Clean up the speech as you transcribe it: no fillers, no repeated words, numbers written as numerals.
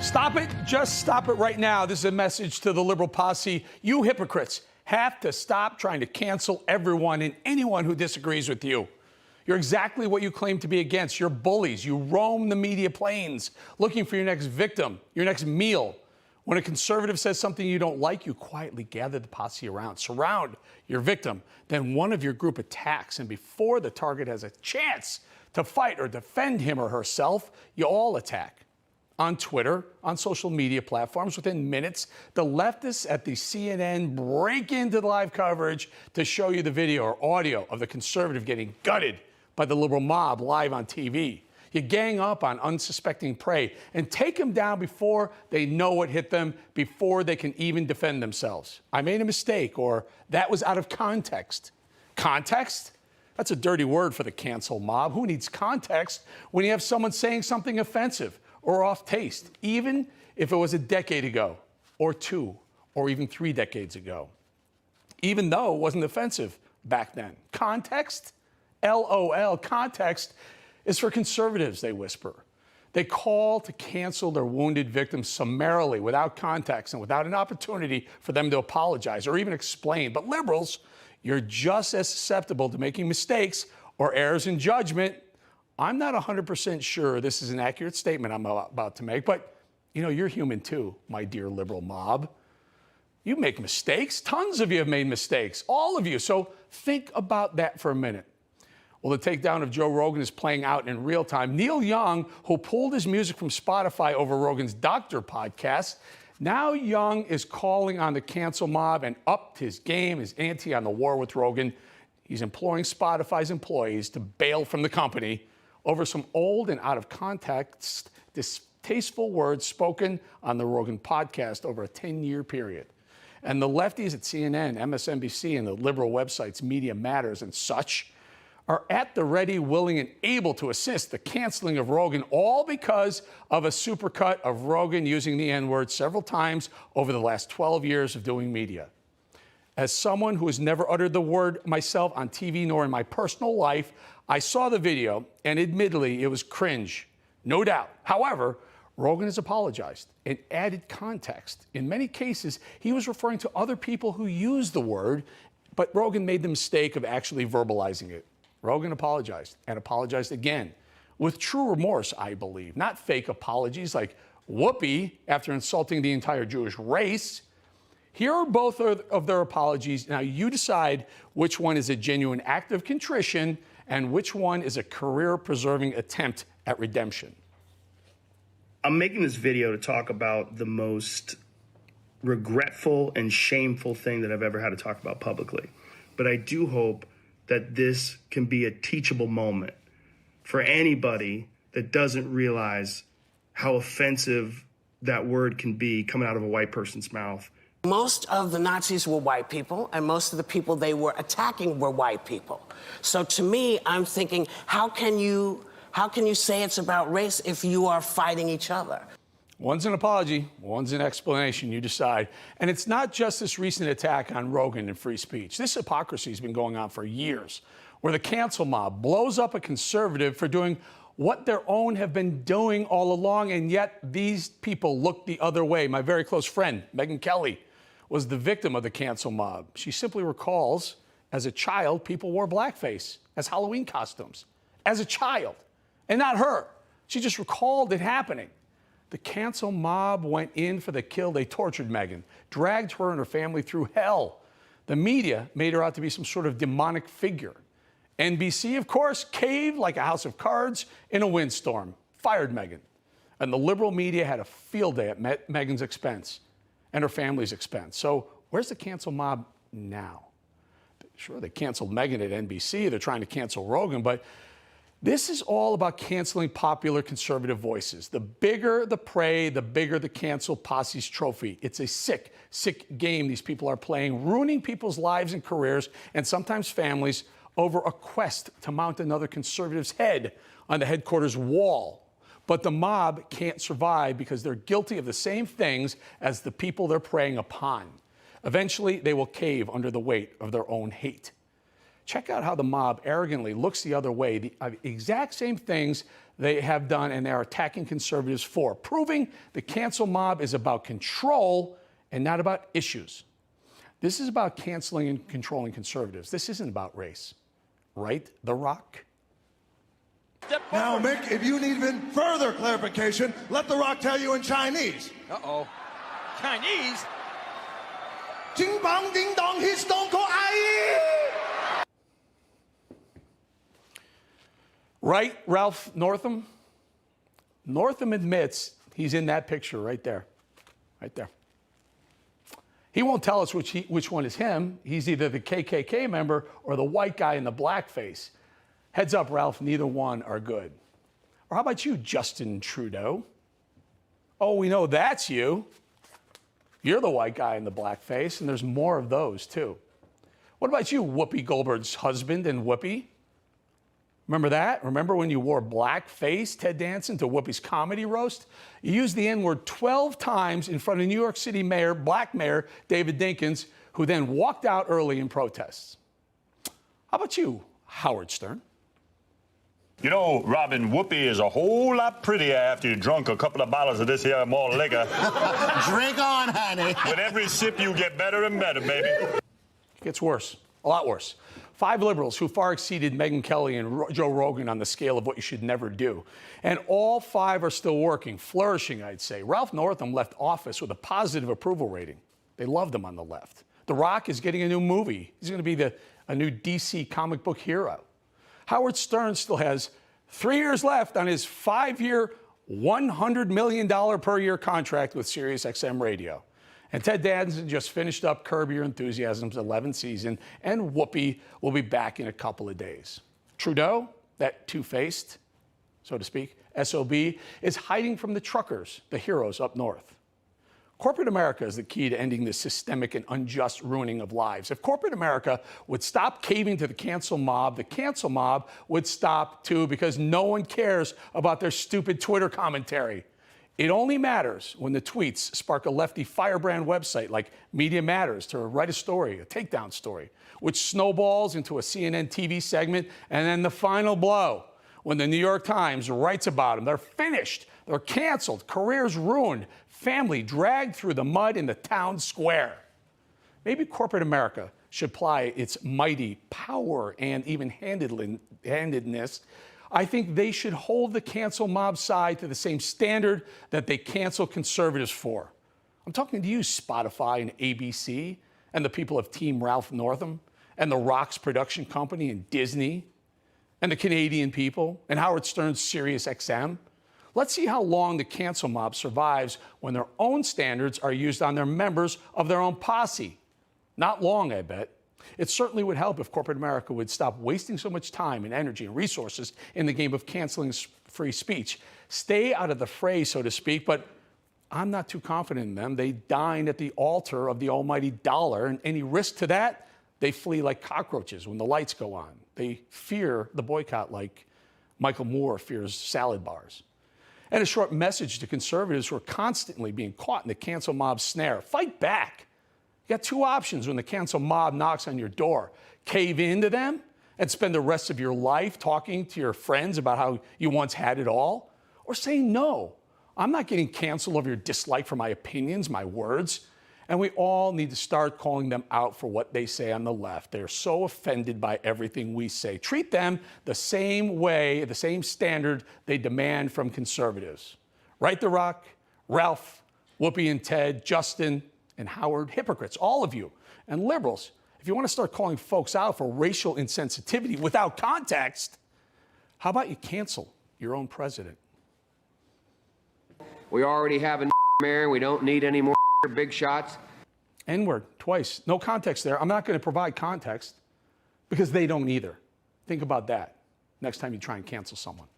Stop it. Just stop it right now. This is a message to the liberal posse. You hypocrites have to stop trying to cancel everyone and anyone who disagrees with you. You're exactly what you claim to be against. You're bullies. You roam the media plains looking for your next victim, your next meal. When a conservative says something you don't like, you quietly gather the posse around, surround your victim. Then one of your group attacks, and before the target has a chance to fight or defend him or herself, you all attack. On Twitter, on social media platforms, within minutes, the leftists at the CNN break into the live coverage to show you the video or audio of the conservative getting gutted by the liberal mob live on TV. You gang up on unsuspecting prey and take them down before they know what hit them, before they can even defend themselves. I made a mistake, or that was out of context. Context? That's a dirty word for the cancel mob. Who needs context when you have someone saying something offensive or off taste, even if it was a decade ago, or 2, or even 3 decades ago, even though it wasn't offensive back then? Context? LOL. Context is for conservatives, they whisper. They call to cancel their wounded victims summarily, without context and without an opportunity for them to apologize or even explain. But liberals, you're just as susceptible to making mistakes or errors in judgment. I'm not 100% sure this is an accurate statement I'm about to make, but you're human too, my dear liberal mob. You make mistakes. Tons of you have made mistakes, all of you. So think about that for a minute. Well, the takedown of Joe Rogan is playing out in real time. Neil Young, who pulled his music from Spotify over Rogan's Doctor podcast, now Young is calling on the cancel mob and upped his game, his ante on the war with Rogan. He's imploring Spotify's employees to bail from the company over some old and out of context, distasteful words spoken on the Rogan podcast over a 10-year period. And the lefties at CNN, MSNBC, and the liberal websites Media Matters and such are at the ready, willing, and able to assist the canceling of Rogan, all because of a supercut of Rogan using the N-word several times over the last 12 years of doing media. As someone who has never uttered the word myself on TV nor in my personal life, I saw the video, and admittedly, it was cringe, no doubt. However, Rogan has apologized and added context. In many cases, he was referring to other people who used the word, but Rogan made the mistake of actually verbalizing it. Rogan apologized and apologized again with true remorse, I believe, not fake apologies like Whoopi after insulting the entire Jewish race. Here are both of their apologies. Now you decide which one is a genuine act of contrition and which one is a career-preserving attempt at redemption. I'm making this video to talk about the most regretful and shameful thing that I've ever had to talk about publicly. But I do hope that this can be a teachable moment for anybody that doesn't realize how offensive that word can be coming out of a white person's mouth. Most of the Nazis were white people, and most of the people they were attacking were white people. So to me, I'm thinking, how can you say it's about race if you are fighting each other? One's an apology, one's an explanation, you decide. And it's not just this recent attack on Rogan and free speech. This hypocrisy has been going on for years, where the cancel mob blows up a conservative for doing what their own have been doing all along, and yet these people look the other way. My very close friend, Megyn Kelly, was the victim of the cancel mob. She simply recalls, as a child, people wore blackface as Halloween costumes. As a child. And not her. She just recalled it happening. The cancel mob went in for the kill. They tortured Megyn, dragged her and her family through hell. The media made her out to be some sort of demonic figure. NBC, of course, caved like a house of cards in a windstorm, fired Megyn. And the liberal media had a field day at Megyn's expense and her family's expense. So where's the cancel mob now? Sure, they canceled Megyn at NBC. They're trying to cancel Rogan, but this is all about canceling popular conservative voices. The bigger the prey, the bigger the cancel posse's trophy. It's a sick, sick game these people are playing, ruining people's lives and careers, and sometimes families, over a quest to mount another conservative's head on the headquarters wall. But the mob can't survive because they're guilty of the same things as the people they're preying upon. Eventually, they will cave under the weight of their own hate. Check out how the mob arrogantly looks the other way, the exact same things they have done and they are attacking conservatives for, proving the cancel mob is about control and not about issues. This is about canceling and controlling conservatives. This isn't about race. Right, The Rock? Now, Mick, if you need even further clarification, let The Rock tell you in Chinese. Uh-oh. Chinese? Jing bang ding dong, he's stone cold aye. Right, Ralph Northam? Northam admits he's in that picture right there. Right there. He won't tell us which one is him. He's either the KKK member or the white guy in the blackface. Heads up, Ralph, neither one are good. Or how about you, Justin Trudeau? Oh, we know that's you. You're the white guy in the blackface, and there's more of those, too. What about you, Whoopi Goldberg's husband and Whoopi? Remember that? Remember when you wore blackface, Ted Danson, to Whoopi's comedy roast? You used the N-word 12 times in front of New York City Mayor, Black Mayor David Dinkins, who then walked out early in protests. How about you, Howard Stern? You know, Robin, Whoopi is a whole lot prettier after you drunk a couple of bottles of this here more liquor. Drink on, honey. With every sip, you get better and better, baby. It gets worse, a lot worse. 5 liberals who far exceeded Megyn Kelly and Joe Rogan on the scale of what you should never do. And all 5 are still working, flourishing, I'd say. Ralph Northam left office with a positive approval rating. They loved him on the left. The Rock is getting a new movie. He's going to be a new DC comic book hero. Howard Stern still has 3 years left on his 5-year, $100 million per year contract with SiriusXM Radio. And Ted Danson just finished up Curb Your Enthusiasm's 11th season, and Whoopi will be back in a couple of days. Trudeau, that two-faced, so to speak, SOB, is hiding from the truckers, the heroes up north. Corporate America is the key to ending this systemic and unjust ruining of lives. If corporate America would stop caving to the cancel mob would stop too, because no one cares about their stupid Twitter commentary. It only matters when the tweets spark a lefty firebrand website like Media Matters to write a story, a takedown story, which snowballs into a CNN TV segment, and then the final blow when the New York Times writes about them. They're finished, they're canceled, careers ruined, family dragged through the mud in the town square. Maybe corporate America should apply its mighty power and even-handedness. I think they should hold the cancel mob side to the same standard that they cancel conservatives for. I'm talking to you, Spotify and ABC, and the people of Team Ralph Northam, and the Rock's production company, and Disney, and the Canadian people, and Howard Stern's SiriusXM. Let's see how long the cancel mob survives when their own standards are used on their members of their own posse. Not long, I bet. It certainly would help if corporate America would stop wasting so much time and energy and resources in the game of canceling free speech. Stay out of the fray, so to speak, but I'm not too confident in them. They dine at the altar of the almighty dollar, and any risk to that, they flee like cockroaches when the lights go on. They fear the boycott like Michael Moore fears salad bars. And a short message to conservatives who are constantly being caught in the cancel mob snare. Fight back. You got 2 options when the cancel mob knocks on your door. Cave into them and spend the rest of your life talking to your friends about how you once had it all. Or say no. I'm not getting canceled over your dislike for my opinions, my words. And we all need to start calling them out for what they say on the left. They're so offended by everything we say. Treat them the same way, the same standard they demand from conservatives. Right, The Rock, Ralph, Whoopi and Ted, Justin and Howard, hypocrites, all of you, and liberals. If you want to start calling folks out for racial insensitivity without context, how about you cancel your own president? We already have a mayor. We don't need any more big shots. N-word, twice. No context there. I'm not going to provide context because they don't either. Think about that next time you try and cancel someone.